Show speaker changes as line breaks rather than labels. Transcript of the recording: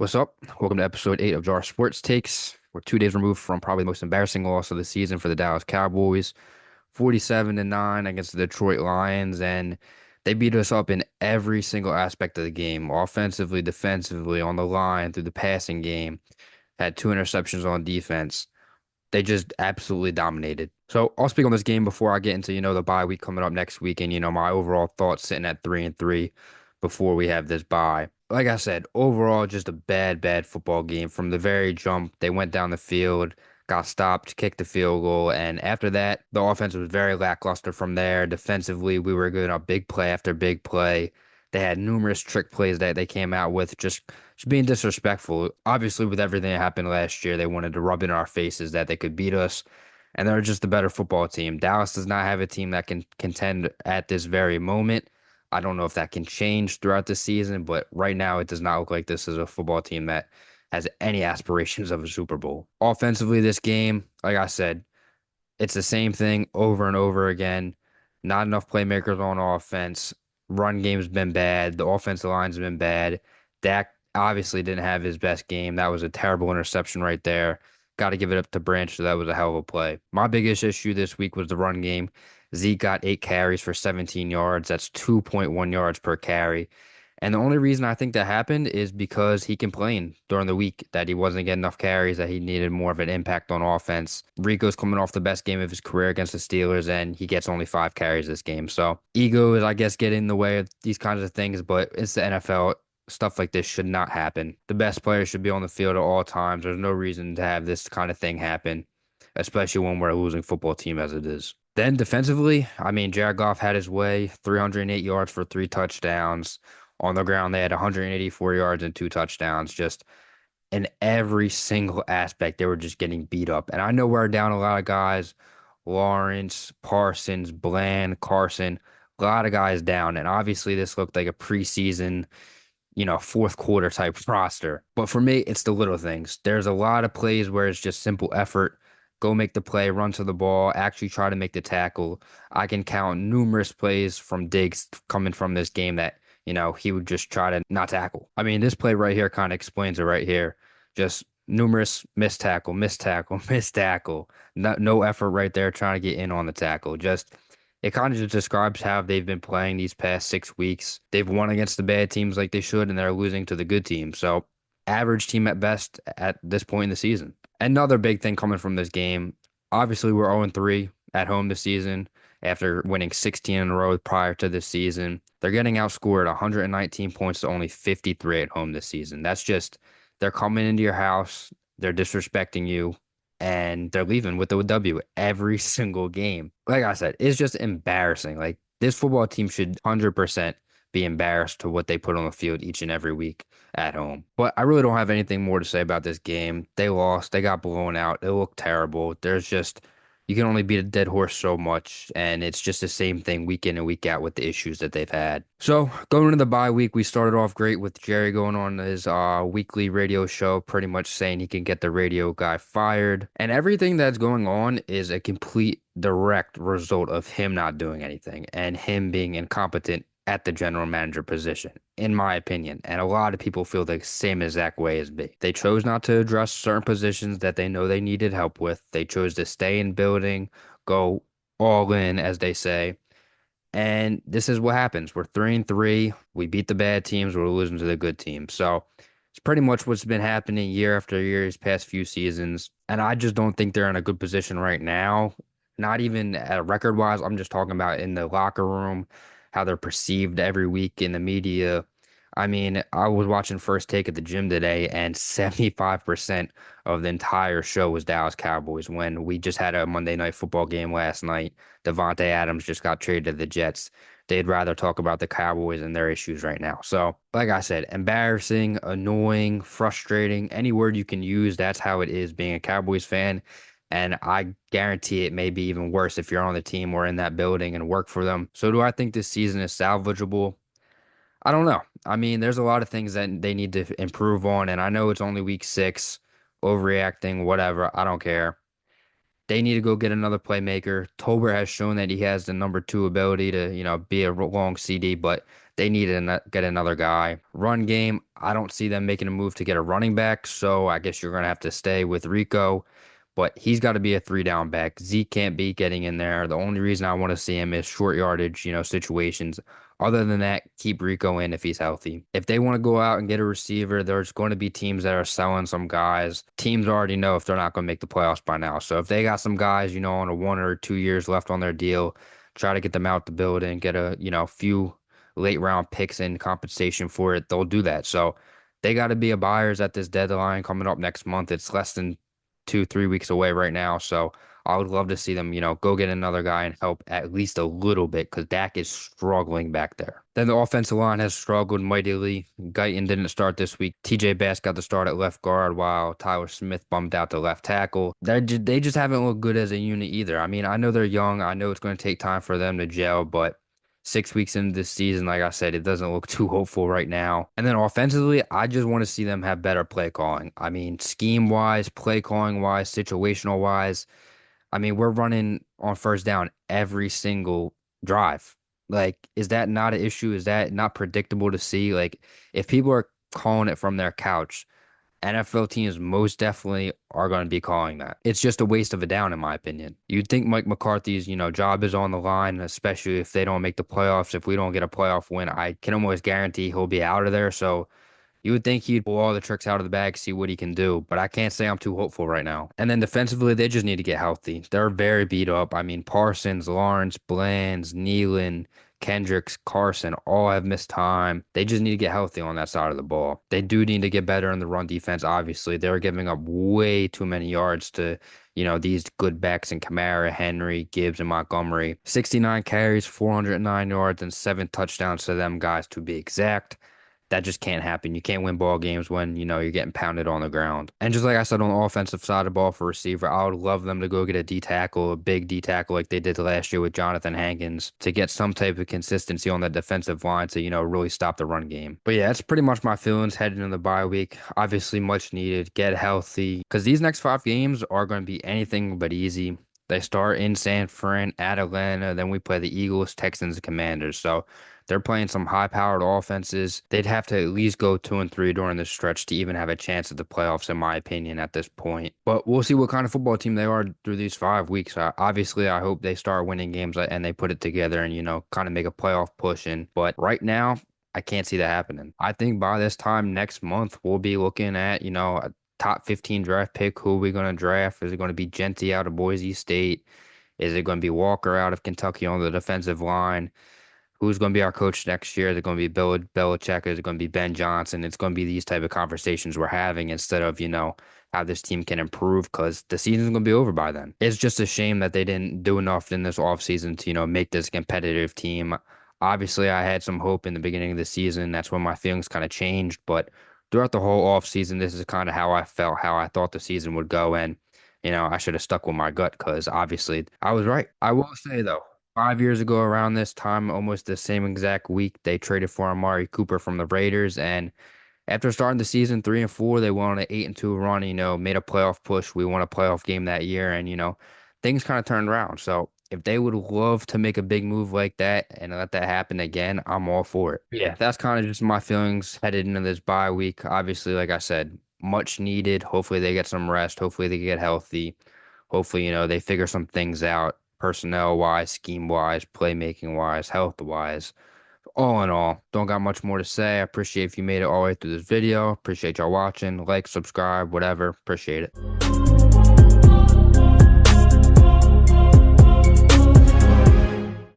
What's up? Welcome to episode 8 of Jar Sports Takes. We're 2 days removed from probably the most embarrassing loss of the season for the Dallas Cowboys, 47-9 against the Detroit Lions, and they beat us up in every single aspect of the game, offensively, defensively, on the line, through the passing game. Had 2 interceptions on defense. They just absolutely dominated. So I'll speak on this game before I get into, the bye week coming up next week and, my overall thoughts sitting at 3-3 before we have this bye. Like I said, overall, just a bad, bad football game. From the very jump, they went down the field, got stopped, kicked the field goal, and after that, the offense was very lackluster from there. Defensively, we were giving up big play after big play. They had numerous trick plays that they came out with, just being disrespectful. Obviously, with everything that happened last year, they wanted to rub in our faces that they could beat us, and they're just a better football team. Dallas does not have a team that can contend at this very moment. I don't know if that can change throughout the season, but right now it does not look like this is a football team that has any aspirations of a Super Bowl. Offensively, this game, like I said, it's the same thing over and over again. Not enough playmakers on offense. Run game's been bad. The offensive line's been bad. Dak obviously didn't have his best game. That was a terrible interception right there. Got to give it up to Branch. So that was a hell of a play. My biggest issue this week was the run game. Zeke got 8 carries for 17 yards. That's 2.1 yards per carry. And the only reason I think that happened is because he complained during the week that he wasn't getting enough carries, that he needed more of an impact on offense. Rico's coming off the best game of his career against the Steelers, and he gets only 5 carries this game. So ego is, I guess, getting in the way of these kinds of things, but it's the NFL. Stuff like this should not happen. The best players should be on the field at all times. There's no reason to have this kind of thing happen, especially when we're a losing football team as it is. Then defensively, I mean, Jared Goff had his way, 308 yards for 3 touchdowns. On the ground, they had 184 yards and 2 touchdowns. Just in every single aspect, they were just getting beat up. And I know we're down a lot of guys, Lawrence, Parsons, Bland, Carson, a lot of guys down. And obviously, this looked like a preseason, fourth quarter type roster. But for me, it's the little things. There's a lot of plays where it's just simple effort. Go make the play, run to the ball, actually try to make the tackle. I can count numerous plays from Diggs coming from this game that, he would just try to not tackle. I mean, this play right here kind of explains it right here. Just numerous missed tackle, missed tackle, missed tackle. No effort right there trying to get in on the tackle. Just it kind of just describes how they've been playing these past 6 weeks. They've won against the bad teams like they should, and they're losing to the good teams. So, average team at best at this point in the season. Another big thing coming from this game, obviously, we're 0-3 at home this season after winning 16 in a row prior to this season. They're getting outscored 119 points to only 53 at home this season. That's just, they're coming into your house, they're disrespecting you, and they're leaving with the W every single game. Like I said, it's just embarrassing. Like this football team should 100% be embarrassed to what they put on the field each and every week at home. But I really don't have anything more to say about this game. They lost, they got blown out, it looked terrible. There's just you can only beat a dead horse so much, and it's just the same thing week in and week out with the issues that they've had. So going into the bye week, we started off great with Jerry going on his weekly radio show, pretty much saying he can get the radio guy fired. And everything that's going on is a complete direct result of him not doing anything and him being incompetent at the general manager position, in my opinion. And a lot of people feel the same exact way as me. They chose not to address certain positions that they know they needed help with. They chose to stay in building, go all in, as they say. And this is what happens. We're 3-3. We beat the bad teams. We're losing to the good teams. So it's pretty much what's been happening year after year these past few seasons. And I just don't think they're in a good position right now. Not even at record wise. I'm just talking about in the locker room, how they're perceived every week in the media. I mean, I was watching First Take at the gym today, and 75% of the entire show was Dallas Cowboys when we just had a Monday Night Football game last night. Devontae Adams just got traded to the Jets. They'd rather talk about the Cowboys and their issues right now. So, like I said, embarrassing, annoying, frustrating, any word you can use, that's how it is being a Cowboys fan. And I guarantee it may be even worse if you're on the team or in that building and work for them. So, do I think this season is salvageable? I don't know. I mean, there's a lot of things that they need to improve on. And I know it's only week 6, overreacting, whatever. I don't care. They need to go get another playmaker. Tolbert has shown that he has the number two ability to, be a long CD, but they need to get another guy. Run game, I don't see them making a move to get a running back, so I guess you're going to have to stay with Rico, but he's got to be a three down back. Zeke can't be getting in there. The only reason I want to see him is short yardage, situations. Other than that, keep Rico in if he's healthy. If they want to go out and get a receiver, there's going to be teams that are selling some guys. Teams already know if they're not going to make the playoffs by now. So if they got some guys, on a 1 or 2 years left on their deal, try to get them out the building, get a, few late round picks in compensation for it, they'll do that. So they got to be a buyers at this deadline coming up next month. It's less than 2, 3 weeks away right now. So I would love to see them, go get another guy and help at least a little bit because Dak is struggling back there. Then the offensive line has struggled mightily. Guyton didn't start this week. TJ Bass got the start at left guard while Tyler Smith bumped out to left tackle. They just haven't looked good as a unit either. I mean, I know they're young. I know it's going to take time for them to gel, but 6 weeks into this season, like I said, it doesn't look too hopeful right now. And then offensively, I just want to see them have better play calling. I mean, scheme wise, play calling wise, situational wise. I mean, we're running on first down every single drive. Like, is that not an issue? Is that not predictable to see? Like, if people are calling it from their couch, NFL teams most definitely are going to be calling that. It's just a waste of a down, in my opinion. You'd think Mike McCarthy's, job is on the line, especially if they don't make the playoffs. If we don't get a playoff win, I can almost guarantee he'll be out of there. So you would think he'd pull all the tricks out of the bag, see what he can do, but I can't say I'm too hopeful right now. And then defensively, they just need to get healthy. They're very beat up. I mean, Parsons, Lawrence, Blands, Nealon, Kendricks, Carson all have missed time. They just need to get healthy on that side of the ball. They do need to get better in the run defense, obviously. They're giving up way too many yards to, these good backs in Kamara, Henry, Gibbs, and Montgomery. 69 carries, 409 yards, and 7 touchdowns to them guys to be exact. That just can't happen. You can't win ball games when, you're getting pounded on the ground. And just like I said on the offensive side of the ball for receiver, I would love them to go get a D tackle, a big D tackle like they did last year with Jonathan Hankins to get some type of consistency on the defensive line to, really stop the run game. But yeah, that's pretty much my feelings heading into the bye week. Obviously much needed. Get healthy because these next 5 games are going to be anything but easy. They start in San Fran, at Atlanta, then we play the Eagles, Texans, and Commanders. So they're playing some high-powered offenses. They'd have to at least go 2-3 during this stretch to even have a chance at the playoffs, in my opinion, at this point. But we'll see what kind of football team they are through these 5 weeks. Obviously, I hope they start winning games and they put it together and, kind of make a playoff push in. But right now, I can't see that happening. I think by this time next month, we'll be looking at, a top 15 draft pick. Who are we going to draft? Is it going to be Genty out of Boise State? Is it going to be Walker out of Kentucky on the defensive line? Who's going to be our coach next year? Is it going to be Bill Belichick? Is it going to be Ben Johnson? It's going to be these type of conversations we're having instead of, how this team can improve because the season's going to be over by then. It's just a shame that they didn't do enough in this offseason to, make this a competitive team. Obviously, I had some hope in the beginning of the season. That's when my feelings kind of changed. But throughout the whole offseason, this is kind of how I felt, how I thought the season would go. And, I should have stuck with my gut because obviously I was right. I will say, though, 5 years ago, around this time, almost the same exact week, they traded for Amari Cooper from the Raiders. And after starting the season 3-4, they went on an 8-2 run, made a playoff push. We won a playoff game that year, and, things kind of turned around. So if they would love to make a big move like that and let that happen again, I'm all for it. Yeah, that's kind of just my feelings headed into this bye week. Obviously, like I said, much needed. Hopefully they get some rest. Hopefully they get healthy. Hopefully, they figure some things out personnel wise, scheme wise, playmaking wise, health wise. All in all, don't got much more to say. I appreciate if you made it all the way through this video. Appreciate y'all watching. Like, subscribe, whatever. Appreciate it.